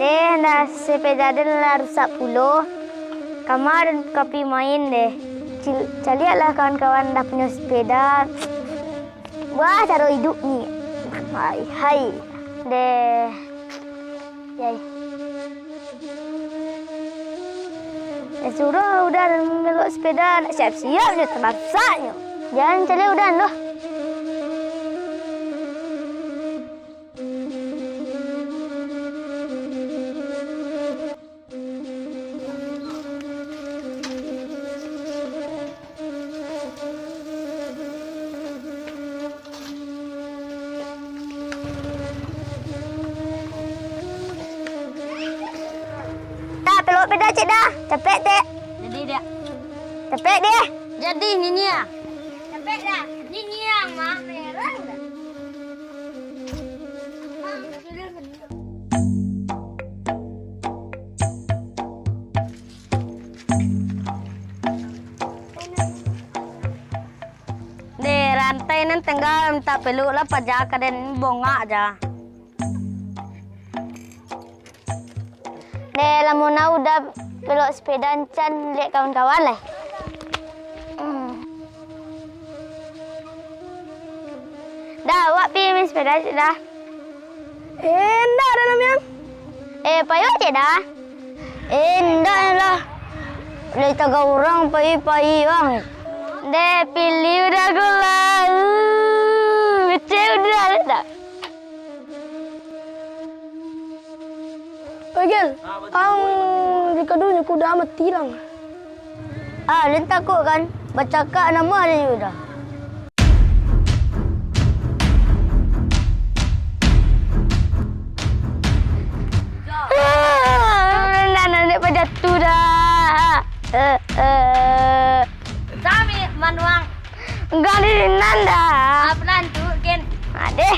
Deh, dah sepeda dia lah rusak puluh. Kamar kopi main deh. Carilah kawan-kawan dah punya sepeda. Wah, cara hidup ni. Hai. Deh. Yai. Suruh udah meluk sepeda nak siap-siap je terbaksanya. Jangan cari udah loh. Peluk sepeda cik dah. Capek tak? Jadi dia. Capek deh. Jadi ni ya. Capek dah. Ni yang mah merah dah. Deh, rantai ni tinggal minta peluk lah pajak dan bongak aja. Deh, lamuna udah peluk sepeda encan lihat kawan-kawan lah. Dah, awak pergi main sepeda cik dah. Endak dalam yang. Payah cik dah. Endak lah. Boleh taga orang payah bang. Deh, pilih udah gula. Kecil udah tak? Gel, jika dulu kuda amat tilang. Lin takut kan? Bacakak nama dia udah. Nak pada tu dah. Kami manuang. Enggak di nanda. Apa nanti Ken? Adeh.